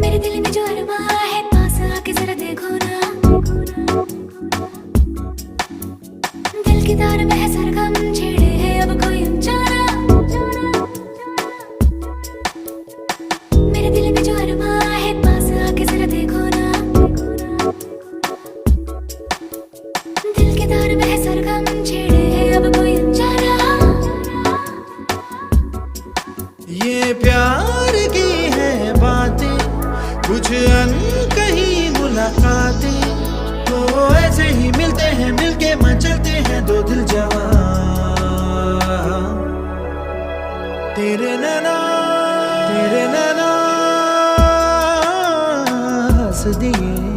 मेरे दिल में जो अरमा है पास आके जरा देखो ना, दिल की तार में है सरगम छेड़े है अब कोई ऊंचा ना। मेरे दिल में जो अरमा है पास आके जरा देखो ना, दिल की तार में है सरगम छेड़े है अब कोई ऊंचा ना। ये प्यार की है बातें, कुछ अनकही मुलाकातें, तो ऐसे ही मिलते हैं, मिलके मचलते हैं दो दिल जवां। तेरे नैना हंस दिए